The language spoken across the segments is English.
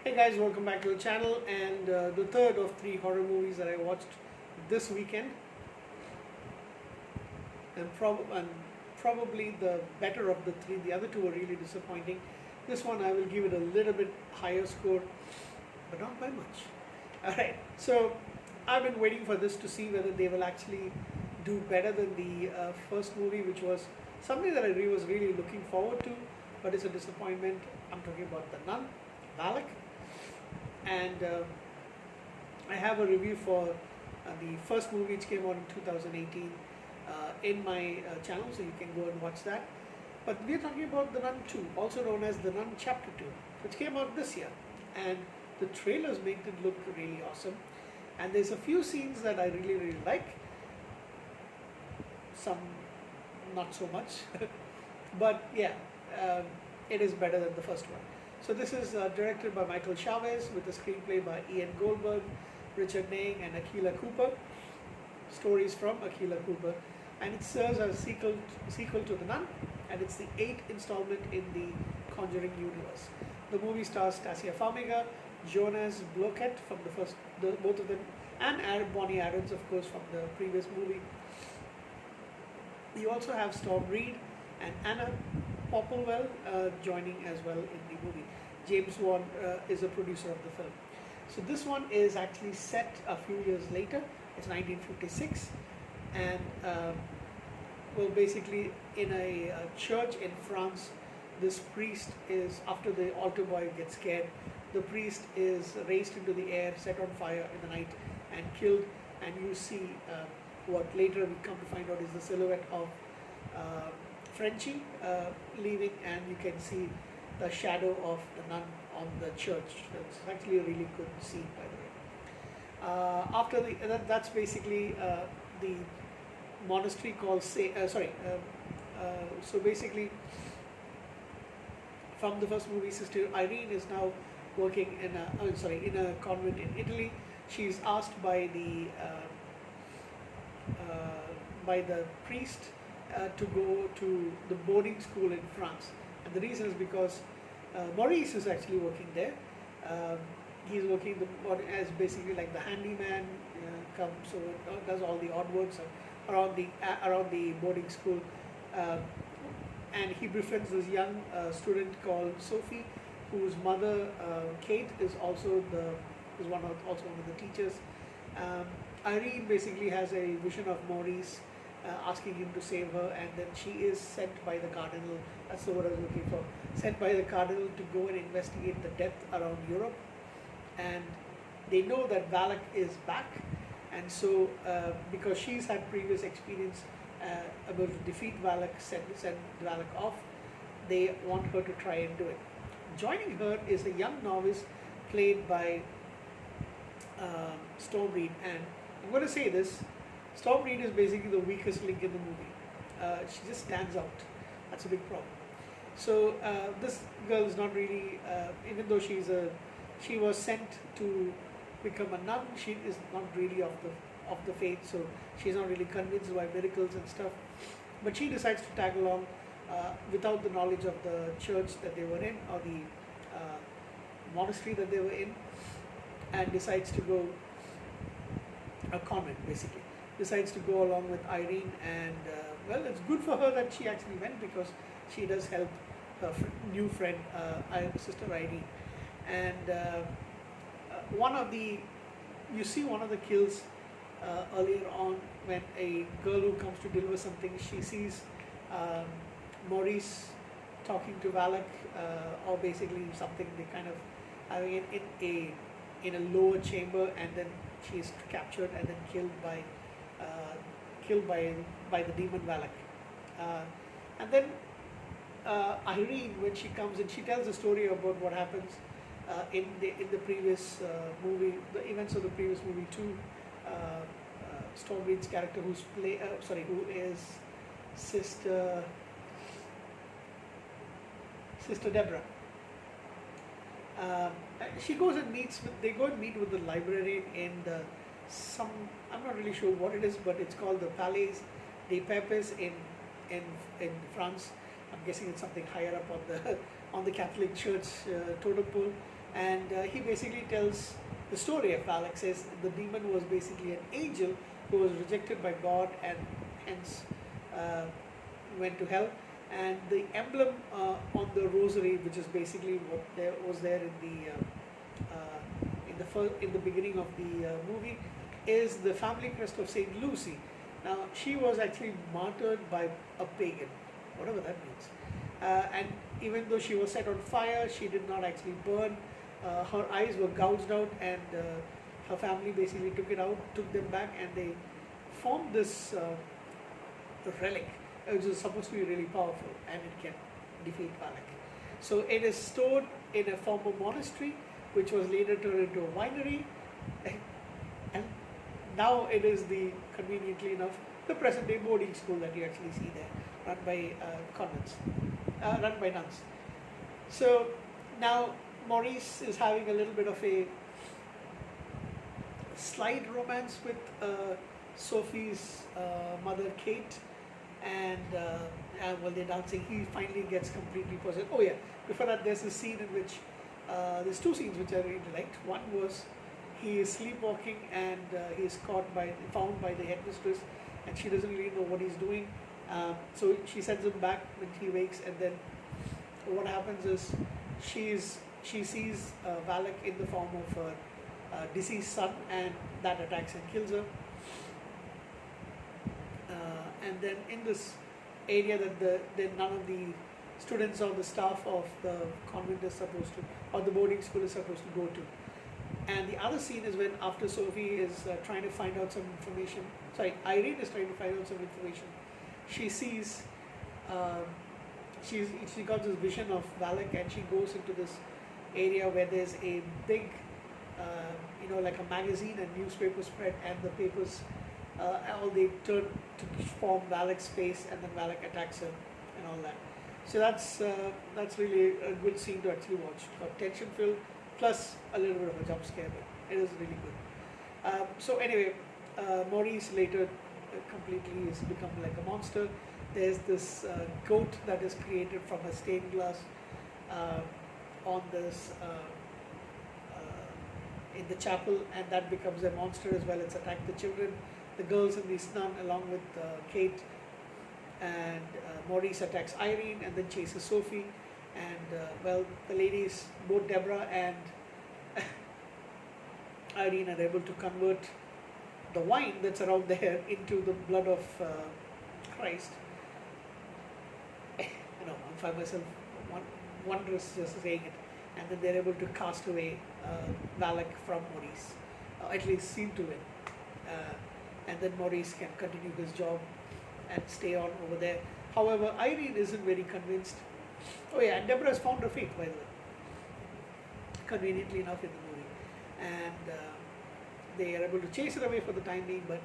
Hey guys, welcome back to the channel and the third of three horror movies that I watched this weekend, and probably the better of the three. The other two were really disappointing. This one I will give it a little bit higher score, but not by much. Alright, so I've been waiting for this to see whether they will actually do better than the first movie, which was something that I was really looking forward to, but it's a disappointment. I'm talking about The Nun, Valak. And I have a review for the first movie which came out in 2018 in my channel, so you can go and watch that. But we're talking about The Nun II, also known as The Nun Chapter 2, which came out this year. And the trailers made it look really awesome. And there's a few scenes that I really like, some not so much. But yeah, it is better than the first one. So this is directed by Michael Chavez with a screenplay by Ian Goldberg, Richard Nang and Akilah Cooper. Stories from Akilah Cooper. And it serves as a sequel to The Nun, and it's the 8th installment in the Conjuring universe. The movie stars Tasia Farmiga, Jonas Bloquet from both of them, and Bonnie Aarons, of course, from the previous movie. You also have Storm Reed and Anna Popplewell joining as well in the movie. James Wan is a producer of the film. So this one is actually set a few years later. It's 1956, and well, basically in a church in France, this priest is, after the altar boy gets scared, the priest is raised into the air, set on fire in the night, and killed. And you see what later we come to find out is the silhouette of Frenchie leaving, and you can see the shadow of the nun on the church. It's actually a really good scene, by the way. That's basically the monastery called so basically from the first movie, Sister Irene is now working in a convent in Italy. She's asked by the priest to go to the boarding school in France, and the reason is because Maurice is actually working there. He's working as basically like the handyman, does all the odd works around the boarding school, and he befriends this young student called Sophie, whose mother Kate is also one of the teachers. Irene basically has a vision of Maurice asking him to save her, and then she is sent by the cardinal. That's the word I was looking for. Sent by the cardinal to go and investigate the death around Europe, and they know that Valak is back, and so because she's had previous experience about to defeat Valak, send Valak off, they want her to try and do it. Joining her is a young novice played by Storm Reed, and I'm going to say this. Storm Reed is basically the weakest link in the movie. She just stands out. That's a big problem. So this girl is not really, even though she was sent to become a nun, she is not really of the faith. So she's not really convinced by miracles and stuff. But she decides to tag along without the knowledge of the church that they were in, or the monastery that they were in, and decides to go a convent basically. Decides to go along with Irene, and well, it's good for her that she actually went, because she does help her new friend, Sister Irene. And you see one of the kills earlier on, when a girl who comes to deliver something, she sees Maurice talking to Valak, or basically something they kind of having it in a lower chamber, and then she is captured and then killed by the demon Valak. And then Irene, when she comes in, she tells a story about what happens in the previous movie, the events of the previous movie too. Storm Reed's character, who is Sister Deborah. They go and meet with the librarian in I'm not really sure what it is, but it's called the Palais des Papes in France. I'm guessing it's something higher up on the Catholic Church totem pole. and he basically tells the story of Valak. Says the demon was basically an angel who was rejected by God and hence uh, went to hell. And the emblem on the rosary, which is basically what there was there in the beginning of the movie, is the family crest of Saint Lucy. Now she was actually martyred by a pagan, whatever that means. And even though she was set on fire, she did not actually burn. Her eyes were gouged out, and her family basically took it out, took them back, and they formed this relic, which is supposed to be really powerful, and it can defeat Valak. So it is stored in a former monastery, which was later turned into a winery, and now it is conveniently enough, the present day boarding school that you actually see there, run by convents, run by nuns. So now Maurice is having a little bit of a slight romance with Sophie's mother, Kate, and while they're dancing, he finally gets completely possessed. Oh yeah, before that, there's a scene in which there's two scenes which I really liked. One was he is sleepwalking and he is found by the headmistress, and she doesn't really know what he's doing. So she sends him back when he wakes, and then what happens is she sees Valak in the form of her deceased son, and that attacks and kills her. And then in this area that none of the students or the staff of the convent is supposed to, or the boarding school is supposed to go to. And the other scene is when after Sophie is trying to find out some information, Irene is trying to find out some information, she sees, she got this vision of Valak, and she goes into this area where there's a big, like a magazine and newspaper spread, and the papers, all they turn to form Valak's face, and then Valak attacks her and all that. So that's really a good scene to actually watch. Tension filled, plus a little bit of a jump scare, but it is really good. So anyway, Maurice later completely has become like a monster. There's this goat that is created from a stained glass on this in the chapel, and that becomes a monster as well. It's attacked the children, the girls in the nun, along with Kate, and Maurice attacks Irene and then chases Sophie, and the ladies, both Deborah and Irene, are able to convert the wine that's around there into the blood of Christ. I find myself wondrous just saying it. And then they're able to cast away Valak from Maurice, at least seem to win. And then Maurice can continue his job and stay on over there. However, Irene isn't very convinced. Oh yeah, and Deborah has found her fate, by the way, conveniently enough in the movie. And they are able to chase her away for the time being, but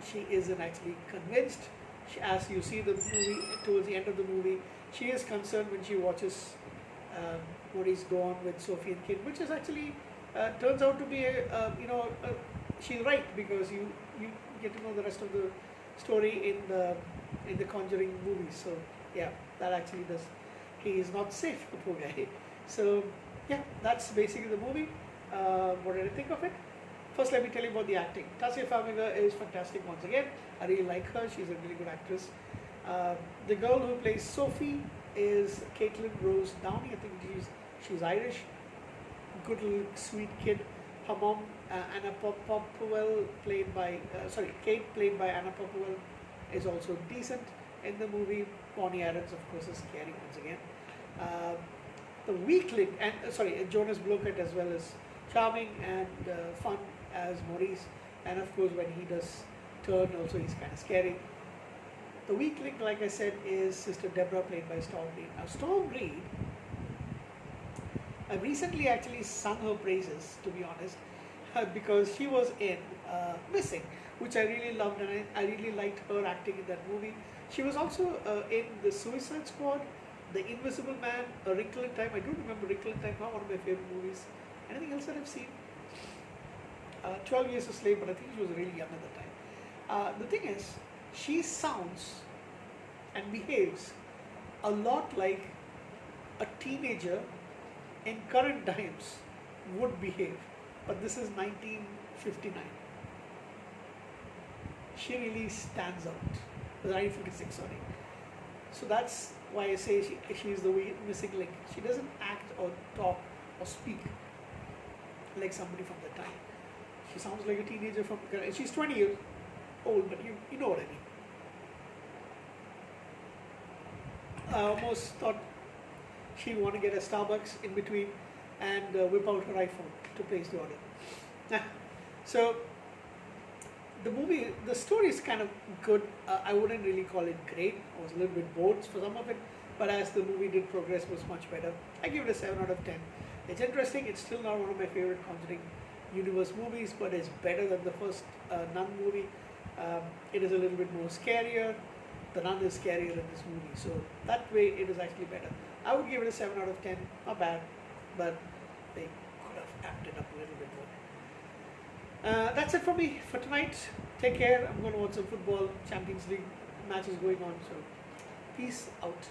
she isn't actually convinced. As you see the movie, towards the end of the movie, she is concerned when she watches Maurice go on with Sophie and Kate, which is actually turns out to be she's right, because you get to know the rest of the story in the Conjuring movies. So yeah, that actually does. He is not safe, the poor guy. So yeah, that's basically the movie. What did I think of it? First, let me tell you about the acting. Tasia Farmiga is fantastic once again. I really like her. She's a really good actress. The girl who plays Sophie is Caitlin Rose Downey. I think she's Irish. Good little sweet kid. Her mom, Anna Popplewell, Kate, played by Anna Popplewell, is also decent in the movie. Bonnie Aarons, of course, is scary once again. The weakling, Jonas Blockett as well, as charming and fun as Maurice, and of course when he does turn also he's kind of scary. The weakling, like I said, is Sister Deborah, played by Storm Reid. Now Storm Reid, I recently actually sung her praises, to be honest, because she was in Missing, which I really loved, and I really liked her acting in that movie. She was also in The Suicide Squad, The Invisible Man, A Wrinkle in Time. I do remember Wrinkle in Time, not one of my favorite movies. Anything else that I've seen? 12 Years a Slave, but I think she was really young at the time. The thing is, she sounds and behaves a lot like a teenager in current times would behave. But this is 1959. She really stands out. 1956, sorry. So that's why I say she is the missing link. She doesn't act or talk or speak like somebody from the time. She sounds like a teenager from. She's 20 years old, but you know what I mean. I almost thought she'd want to get a Starbucks in between and whip out her iPhone to place the order. So the story is kind of good. I wouldn't really call it great. I was a little bit bored for some of it, but as the movie did progress, it was much better. I give it a 7 out of 10. It's interesting. It's still not one of my favorite Conjuring universe movies, but it's better than the first Nun movie. It is a little bit more scarier. The Nun is scarier in this movie, so that way it is actually better. I would give it a 7 out of 10. Not bad, but they could have amped it up a little bit more. That's it for me for tonight. Take care. I'm going to watch some football. Champions League matches going on, so peace out.